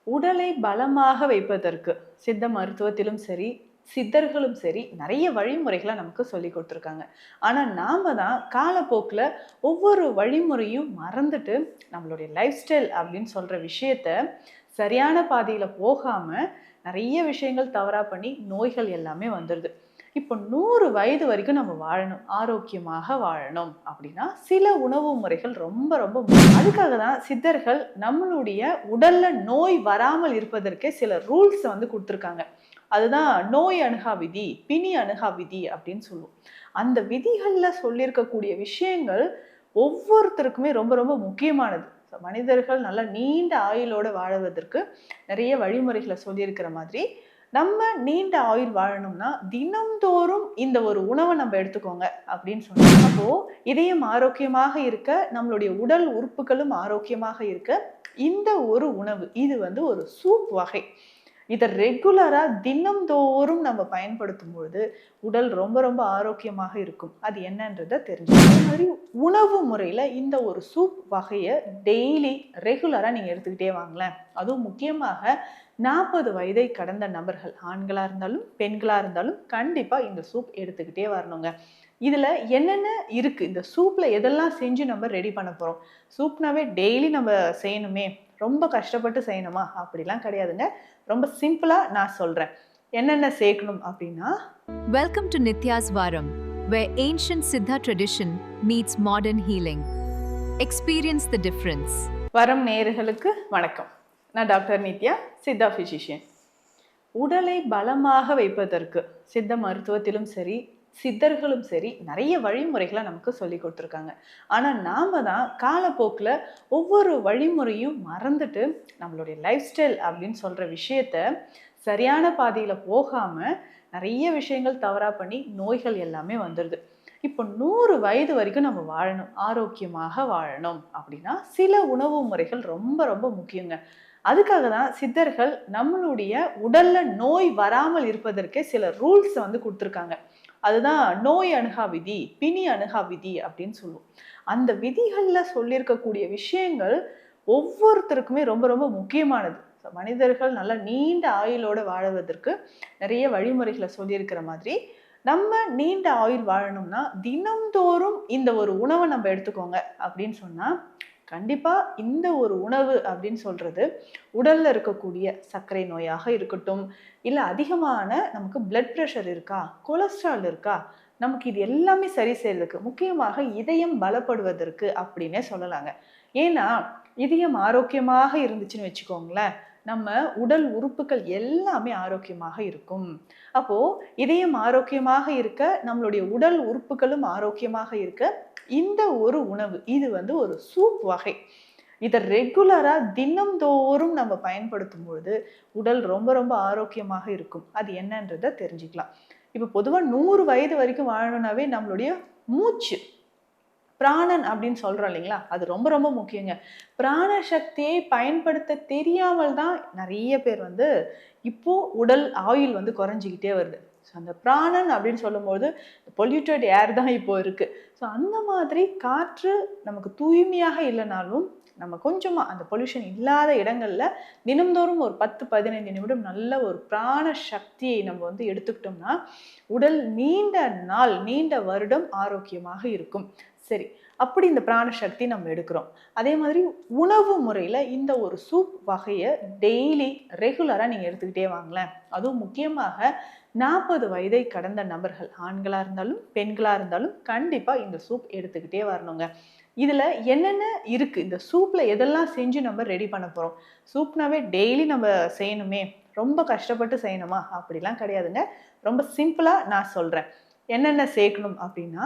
உடலை பலமாக வைப்பதற்கு சித்த மருத்துவத்திலும் சரி, சித்தர்களும் சரி நிறைய வழிமுறைகளை நமக்கு சொல்லி கொடுத்துருக்காங்க. ஆனா நாம தான் காலப்போக்குல ஒவ்வொரு வழிமுறையும் மறந்துட்டு நம்மளுடைய லைஃப் ஸ்டைல் அப்படின்னு சொல்ற விஷயத்த சரியான பாதையில போகாம நிறைய விஷயங்கள் தவறா பண்ணி நோய்கள் எல்லாமே வந்துடுது. இப்போ 100 வயது வரைக்கும் நம்ம வாழணும், ஆரோக்கியமாக வாழணும் அப்படின்னா சில உணவு முறைகள் ரொம்ப ரொம்ப முக்கியம். அதுக்காக தான் சித்தர்கள் நம்மளுடைய உடல்ல நோய் வராமல் இருப்பதற்கே சில ரூல்ஸ் வந்து கொடுத்துருக்காங்க. அதுதான் நோய் அணுகா விதி, பிணி அணுகா விதி அப்படின்னு சொல்லுவோம். அந்த விதிகள்ல சொல்லியிருக்கக்கூடிய விஷயங்கள் ஒவ்வொருத்தருக்குமே ரொம்ப ரொம்ப முக்கியமானது. மனிதர்கள் நல்லா நீண்ட ஆயுளோட வாழுவதற்கு நிறைய வழிமுறைகளை சொல்லியிருக்கிற மாதிரி, நம்ம நீண்ட ஆயுள் வாழணும்னா தினம்தோறும் இந்த ஒரு உணவை நம்ம எடுத்துக்கோங்க அப்படின்னு சொன்னாங்க. அப்போ இதயம் ஆரோக்கியமாக இருக்க, நம்மளுடைய உடல் உறுப்புகளும் ஆரோக்கியமாக இருக்க, இந்த ஒரு உணவு இது வந்து ஒரு சூப் வகை. இதை ரெகுலரா தினம்தோறும் நம்ம பயன்படுத்தும் பொழுது உடல் ரொம்ப ரொம்ப ஆரோக்கியமாக இருக்கும். அது என்னன்றதை தெரிஞ்சுக்கணும். அதே மாதிரி உணவு முறையில இந்த ஒரு சூப் வகையை டெய்லி ரெகுலரா நீங்க எடுத்துக்கிட்டே வாங்களேன். அதுவும் முக்கியமாக 40 வயதை கடந்த நபர்கள், ஆண்களா இருந்தாலும் பெண்களா இருந்தாலும் கண்டிப்பா இந்த சூப் எடுத்துக்கிட்டே வரணுங்க. இதுல என்னென்ன இருக்கு, இந்த சூப்ல எதெல்லாம் செஞ்சு நம்ம ரெடி பண்ண போறோம்? சூப்னாவே டெய்லி நம்ம செய்யணுமே, ரொம்ப கஷ்டப்பட்டு செய்யணுமா அப்படிலாம் கிடையாதுங்க. ரொம்ப சிம்பிளா நான் சொல்றேன். என்னென்ன சேர்க்கணும் அப்படின்னா, Welcome to Nitya's Varam, where ancient Siddha tradition meets modern healing. Experience the difference. வரம் நேயர்களுக்கு வணக்கம். நான் டாக்டர் நித்யா, சித்தா பிசிஷியன். உடலை பலமாக வைப்பதற்கு சித்த மருத்துவத்திலும் சரி, சித்தர்களும் சரி நிறைய வழிமுறைகளை நமக்கு சொல்லி கொடுத்துருக்காங்க. ஆனா நாம தான் காலப்போக்குல ஒவ்வொரு வழிமுறையும் மறந்துட்டு நம்மளுடைய லைஃப் ஸ்டைல் அப்படின்னு சொல்ற விஷயத்த சரியான பாதையில போகாம நிறைய விஷயங்கள் தவறா பண்ணி நோய்கள் எல்லாமே வந்துடுது. இப்போ 100 வயது வரைக்கும் நம்ம வாழணும், ஆரோக்கியமாக வாழணும் அப்படின்னா சில உணவு முறைகள் ரொம்ப ரொம்ப முக்கியங்க. அதுக்காக தான் சித்தர்கள் நம்மளுடைய உடல்ல நோய் வராமல் இருப்பதற்கே சில ரூல்ஸ் வந்து கொடுத்துருக்காங்க. அதுதான் நோய் அணுகா விதி, பிணி அணுகா விதி அப்படின்னு சொல்லுவோம். அந்த விதிகள்ல சொல்லியிருக்கக்கூடிய விஷயங்கள் ஒவ்வொருத்தருக்குமே ரொம்ப ரொம்ப முக்கியமானது. மனிதர்கள் நல்லா நீண்ட ஆயுளோட வாழுவதற்கு நிறைய வழிமுறைகளை சொல்லியிருக்கிற மாதிரி, நம்ம நீண்ட ஆயுள் வாழணும்னா தினம்தோறும் இந்த ஒரு உணவை நம்ம எடுத்துக்கோங்க அப்படின்னு சொன்னா, கண்டிப்பா இந்த ஒரு உணவு அப்படின்னு சொல்றது உடல்ல இருக்கக்கூடிய சர்க்கரை நோயாக இருக்கட்டும், இல்ல அதிகமான நமக்கு பிளட் பிரஷர் இருக்கா, கொலஸ்ட்ரால் இருக்கா, நமக்கு இது எல்லாமே சரி செய்யறதுக்கு, முக்கியமாக இதயம் பலப்படுவதற்கு அப்படின்னே சொல்லலாங்க. ஏன்னா இதயம் ஆரோக்கியமாக இருந்துச்சுன்னு வச்சுக்கோங்களேன், நம்ம உடல் உறுப்புகள் எல்லாமே ஆரோக்கியமாக இருக்கும். அப்போ இதயம் ஆரோக்கியமாக இருக்க, நம்மளுடைய உடல் உறுப்புகளும் ஆரோக்கியமாக இருக்க, இந்த ஒரு உணவு இது வந்து ஒரு சூப் வகை. இதை ரெகுலரா தினம்தோறும் நம்ம பயன்படுத்தும் பொழுது உடல் ரொம்ப ரொம்ப ஆரோக்கியமாக இருக்கும். அது என்னன்றதை தெரிஞ்சுக்கலாம். இப்ப பொதுவா 100 வயது வரைக்கும் வாழணும்னாவே நம்மளுடைய மூச்சு, பிராணன் அப்படின்னு சொல்றோம் இல்லைங்களா, அது ரொம்ப ரொம்ப முக்கியங்க. பிராண சக்தியை பயன்படுத்த தெரியாமல் தான் நிறைய பேர் வந்து இப்போ உடல் ஆயுள் வந்து குறைஞ்சிக்கிட்டே வருது. ஸோ அந்த பிராணன் அப்படின்னு சொல்லும்போது பொல்யூட்டட் ஏர் தான் இப்போ இருக்கு. ஸோ அந்த மாதிரி காற்று நமக்கு தூய்மையாக இல்லைனாலும் நம்ம கொஞ்சமா அந்த பொல்யூஷன் இல்லாத இடங்கள்ல தினம்தோறும் ஒரு 10-15 நிமிடம் நல்ல ஒரு பிராண சக்தியை நம்ம வந்து எடுத்துக்கிட்டோம்னா உடல் நீண்ட நாள், நீண்ட வருடம் ஆரோக்கியமாக இருக்கும். சரி, அப்படி இந்த பிராண சக்தி நம்ம எடுக்கிறோம். அதே மாதிரி உணவு முறையில இந்த ஒரு சூப் வகையை டெய்லி ரெகுலரா நீங்க எடுத்துக்கிட்டே வாங்களேன். அதுவும் முக்கியமாக 40 வயதை கடந்த நபர்கள், ஆண்களா இருந்தாலும் பெண்களா இருந்தாலும் கண்டிப்பா இந்த சூப் எடுத்துக்கிட்டே வரணுங்க. இதுல என்னென்ன இருக்கு, இந்த சூப்ல எதெல்லாம் செஞ்சு நம்ம ரெடி பண்ண போறோம்? சூப்னாவே டெய்லி நம்ம செய்யணுமே, ரொம்ப கஷ்டப்பட்டு செய்யணுமா அப்படிலாம் கிடையாதுங்க. ரொம்ப சிம்பிளா நான் சொல்றேன். என்னென்ன சேர்க்கணும் அப்படின்னா,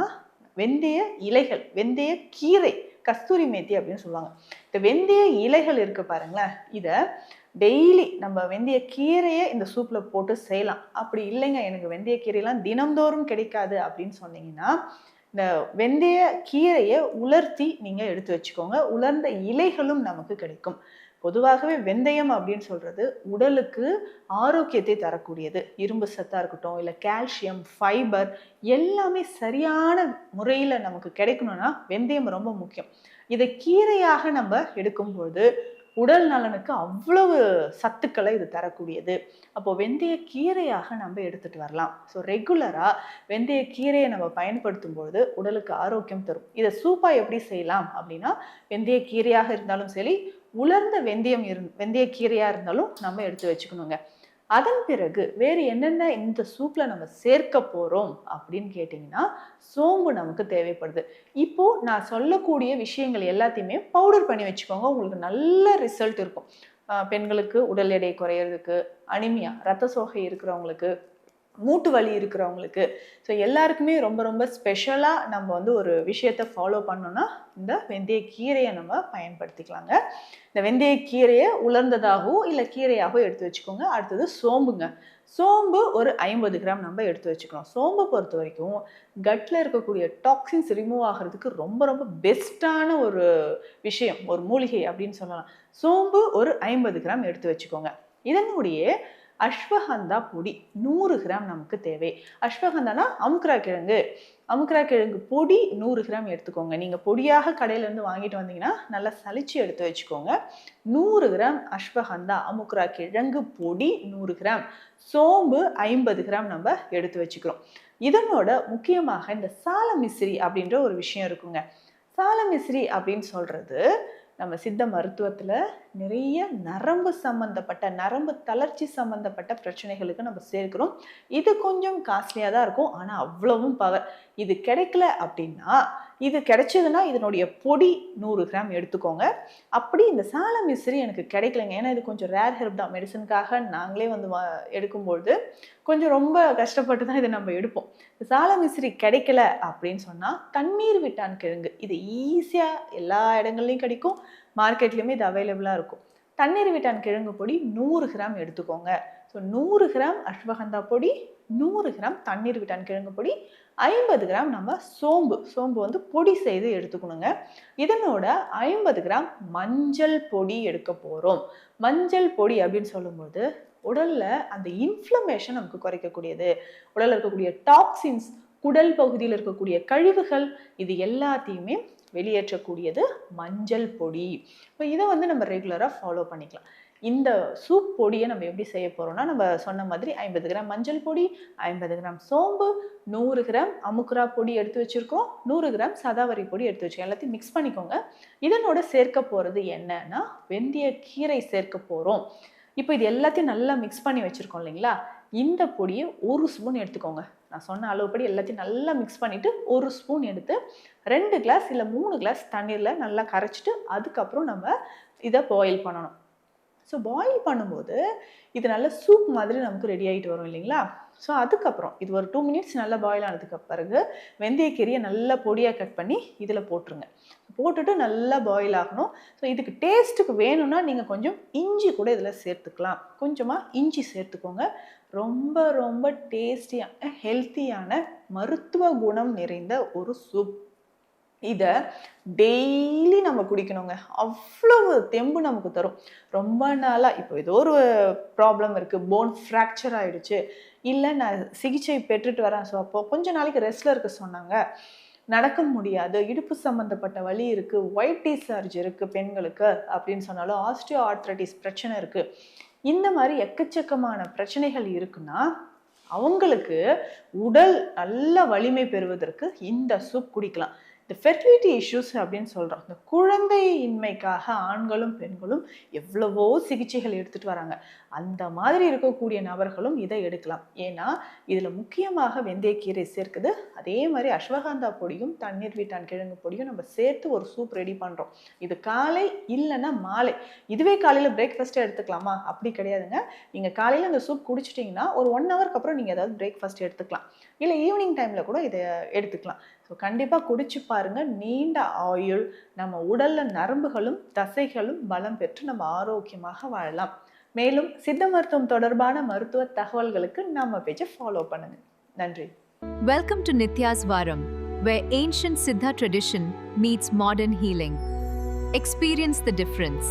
வெந்தய இலைகள், வெந்தய கீரை, கஸ்தூரி மேத்தி அப்படின்னு சொல்லுவாங்க. இந்த வெந்தய இலைகள் இருக்கு பாருங்களேன், இத டெய்லி நம்ம வெந்தய கீரையை இந்த சூப்ல போட்டு செய்யலாம். அப்படி இல்லைங்க, எனக்கு வெந்தய கீரைலாம் தினம்தோறும் கிடைக்காது அப்படின்னு சொன்னீங்கன்னா, இந்த வெந்தய கீரையை உலர்த்தி நீங்க எடுத்து வச்சுக்கோங்க. உலர்ந்த இலைகளும் நமக்கு கிடைக்கும். பொதுவாகவே வெந்தயம் அப்படின்னு சொல்றது உடலுக்கு ஆரோக்கியத்தை தரக்கூடியது. இரும்பு சத்தா இருக்கட்டும், இல்ல கால்சியம், ஃபைபர் எல்லாமே சரியான முறையில நமக்கு கிடைக்கணும்னா வெந்தயம் ரொம்ப முக்கியம். இதை கீரையாக நம்ம எடுக்கும்போது உடல் நலனுக்கு அவ்வளவு சத்துக்களை இது தரக்கூடியது. அப்போ வெந்தய கீரையாக நம்ம எடுத்துட்டு வரலாம். ஸோ ரெகுலரா வெந்தய கீரையை நம்ம பயன்படுத்தும் பொழுது உடலுக்கு ஆரோக்கியம் தரும். இதை சூப்பா எப்படி செய்யலாம் அப்படின்னா, வெந்தய கீரையாக இருந்தாலும் சரி, உலர்ந்த வெந்தய கீரையா இருந்தாலும் நம்ம எடுத்து வச்சுக்கணுங்க. அதன் பிறகு வேறு என்னென்ன இந்த சூப்ல நம்ம சேர்க்க போறோம் அப்படின்னு கேட்டிங்கன்னா, சோம்பு நமக்கு தேவைப்படுது. இப்போ நான் சொல்லக்கூடிய விஷயங்கள் எல்லாத்தையுமே பவுடர் பண்ணி வச்சுக்கோங்க. உங்களுக்கு நல்ல ரிசல்ட் இருக்கும். பெண்களுக்கு உடல் எடை குறையிறதுக்கு, அனிமியா ரத்த சோகை இருக்கிறவங்களுக்கு, மூட்டு வலி இருக்கிறவங்களுக்கு, ஸோ எல்லாருக்குமே ரொம்ப ரொம்ப ஸ்பெஷலாக நம்ம வந்து ஒரு விஷயத்தை ஃபாலோ பண்ணோம்னா இந்த வெந்தய கீரையை நம்ம பயன்படுத்திக்கலாங்க. இந்த வெந்தய கீரையை உலர்ந்ததாகவோ இல்லை கீரையாகவோ எடுத்து வச்சுக்கோங்க. அடுத்தது சோம்புங்க. சோம்பு ஒரு 50 கிராம் நம்ம எடுத்து வச்சுக்கணும். சோம்பை பொறுத்த வரைக்கும் கட்டில் இருக்கக்கூடிய டாக்ஸின்ஸ் ரிமூவ் ஆகிறதுக்கு ரொம்ப ரொம்ப பெஸ்ட்டான ஒரு விஷயம், ஒரு மூலிகை அப்படின்னு சொல்லலாம். சோம்பு ஒரு 50 கிராம் எடுத்து வச்சுக்கோங்க. இதனுடைய அஸ்வகந்தா பொடி 100 கிராம் நமக்கு தேவை. அஸ்வகந்தானா அமுக்குரா கிழங்கு பொடி 100 கிராம் எடுத்துக்கோங்க. நீங்கள் பொடியாக கடையிலேருந்து வாங்கிட்டு வந்தீங்கன்னா நல்லா சலிச்சு எடுத்து வச்சுக்கோங்க. 100 கிராம் அஸ்வகந்தா அமுக்குரா கிழங்கு பொடி 100 கிராம், சோம்பு 50 கிராம் நம்ம எடுத்து வச்சுக்கிறோம். இதனோட முக்கியமாக இந்த சாலமிஸ்ரி அப்படின்ற ஒரு விஷயம் இருக்குங்க. சாலமிஸ்ரி அப்படின்னு சொல்றது நம்ம சித்த மருத்துவத்துல நிறைய நரம்பு சம்பந்தப்பட்ட, நரம்பு தளர்ச்சி சம்பந்தப்பட்ட பிரச்சனைகளுக்கு நம்ம சேர்க்கிறோம். இது கொஞ்சம் காஸ்ட்லியாக தான் இருக்கும், ஆனால் அவ்வளவும் பவர். இது கிடைக்கல அப்படின்னா, இது கிடைச்சதுன்னா இதனுடைய பொடி 100 கிராம் எடுத்துக்கோங்க. அப்படி இந்த சாலமிஸ்ரி எனக்கு கிடைக்கலைங்க, ஏன்னா இது கொஞ்சம் ரேர் ஹெர்ப் தான். மெடிசனுக்காக நாங்களே வந்து எடுக்கும்பொழுது கொஞ்சம் ரொம்ப கஷ்டப்பட்டு தான் இதை நம்ம எடுப்போம். சாலமிஸ்ரி கிடைக்கல அப்படின்னு சொன்னால் தண்ணீர் விட்டான் கிழங்கு, இது ஈஸியாக எல்லா இடங்கள்லையும் கிடைக்கும், மார்க்கெட்லேயுமே இது அவைலபிளாக இருக்கும். தண்ணீர் விட்டான் கிழங்கு பொடி 100 கிராம் எடுத்துக்கோங்க. ஸோ 100 கிராம் அஸ்வகந்தா பொடி, 100 கிராம் தண்ணீர் விட்டான் கிழங்கு பொடி, 50 கிராம் நம்ம சோம்பு வந்து பொடி செய்து எடுத்துக்கணுங்க. இதனோட 50 கிராம் மஞ்சள் பொடி எடுக்க போகிறோம். மஞ்சள் பொடி அப்படின்னு சொல்லும்போது உடல்ல அந்த இன்ஃப்ளமேஷன் நமக்கு குறைக்கக்கூடியது, உடல்ல இருக்கக்கூடிய டாக்ஸின்ஸ், குடல் பகுதியில் இருக்கக்கூடிய கழிவுகள், இது எல்லாத்தையுமே வெளியேற்றக்கூடியது மஞ்சள் பொடி. இப்போ இதை வந்து நம்ம ரெகுலராக ஃபாலோ பண்ணிக்கலாம். இந்த சூப் பொடியை நம்ம எப்படி செய்ய போறோம்னா, நம்ம சொன்ன மாதிரி 50 கிராம் மஞ்சள் பொடி, 50 கிராம் சோம்பு, 100 கிராம் அமுக்குரா பொடி எடுத்து வச்சிருக்கோம், 100 கிராம் சதாவரி பொடி எடுத்து வச்சிருக்கோம். எல்லாத்தையும் மிக்ஸ் பண்ணிக்கோங்க. இதனோட சேர்க்க போறது என்னன்னா வெந்தய கீரை சேர்க்க போறோம். இப்போ இது எல்லாத்தையும் நல்லா மிக்ஸ் பண்ணி வச்சிருக்கோம் இல்லைங்களா, இந்த பொடியை 1 ஸ்பூன் எடுத்துக்கோங்க. நான் சொன்ன அளவுப்படி எல்லாத்தையும் நல்லா மிக்ஸ் பண்ணிட்டு 1 ஸ்பூன் எடுத்து 2 கிளாஸ் இல்லை 3 கிளாஸ் தண்ணீரில் நல்லா கரைச்சிட்டு அதுக்கப்புறம் நம்ம இதை பாயில் பண்ணணும். ஸோ பாயில் பண்ணும்போது இது நல்ல சூப் மாதிரி நமக்கு ரெடி ஆகிட்டு வரும் இல்லைங்களா. ஸோ அதுக்கப்புறம் இது ஒரு 2 மினிட்ஸ் நல்லா பாயில் ஆனதுக்கு பிறகு வெந்தயக்கீரையை நல்லா பொடியாக கட் பண்ணி இதில் போட்டுருங்க. போட்டுட்டு நல்லா பாயில் ஆகணும். ஸோ இதுக்கு டேஸ்ட்டுக்கு வேணும்னா நீங்கள் கொஞ்சம் இஞ்சி கூட இதில் சேர்த்துக்கலாம். கொஞ்சமாக இஞ்சி சேர்த்துக்கோங்க. ரொம்ப ரொம்ப டேஸ்டியான, ஹெல்த்தியான, மருத்துவ குணம் நிறைந்த ஒரு சூப். இதை டெய்லி நம்ம குடிக்கணுங்க. அவ்வளவு தெம்பு நமக்கு தரும். ரொம்ப நாளாக இப்போ ஏதோ ஒரு ப்ராப்ளம் இருக்குது, போன் ஃப்ராக்சர் ஆகிடுச்சு, இல்லை நான் சிகிச்சை பெற்றுட்டு வரேன், ஸோ அப்போ கொஞ்சம் நாளைக்கு ரெஸ்ட்டில் இருக்க சொன்னாங்க, நடக்க முடியாது, இடுப்பு சம்மந்தப்பட்ட வலி இருக்குது, ஒயிட் டிஸ்சார்ஜ் இருக்குது பெண்களுக்கு அப்படின்னு சொன்னாலும், ஆஸ்டியோ ஆர்த்ரைட்டிஸ் பிரச்சனை இருக்குது, இந்த மாதிரி எக்கச்சக்கமான பிரச்சனைகள் இருக்குன்னா அவங்களுக்கு உடல் நல்ல வலிமை பெறுவதற்கு இந்த சூப் குடிக்கலாம். இந்த ஃபெர்டிலிட்டி இஷ்யூஸ் அப்படின்னு சொல்கிறோம், இந்த குழந்தையின்மைக்காக ஆண்களும் பெண்களும் எவ்வளவோ சிகிச்சைகள் எடுத்துகிட்டு வராங்க. அந்த மாதிரி இருக்கக்கூடிய நபர்களும் இதை எடுக்கலாம். ஏன்னா இதில் முக்கியமாக வெந்தயக்கீரை சேர்க்குது. அதே மாதிரி அஸ்வகந்தா பொடியும் தண்ணீர் வீட்டான் கிழங்கு பொடியும் நம்ம சேர்த்து ஒரு சூப் ரெடி பண்ணுறோம். இது காலை இல்லைன்னா மாலை. இதுவே காலையில் பிரேக்ஃபாஸ்ட்டே எடுத்துக்கலாமா? அப்படி கிடையாதுங்க. நீங்கள் காலையில் இந்த சூப் குடிச்சிட்டிங்கன்னா ஒரு 1 ஹவருக்கு அப்புறம் நீங்கள் ஏதாவது பிரேக்ஃபாஸ்ட் எடுத்துக்கலாம், இல்லை ஈவினிங் டைமில் கூட இதை எடுத்துக்கலாம். ஸோ கண்டிப்பாக குடிச்சு பாருங்கள். நீண்ட ஆயுள், நம்ம உடலில் நரம்புகளும் தசைகளும் பலம் பெற்று நம்ம ஆரோக்கியமாக வாழலாம். மேலும் சித்த மருத்துவம் தொடர்பான மருத்துவ தகவல்களுக்கு நம்ம பேஜை ஃபாலோ பண்ணுங்க. நன்றி. Welcome to Nitya's Varam, where ancient Siddha tradition meets modern healing. Experience the difference.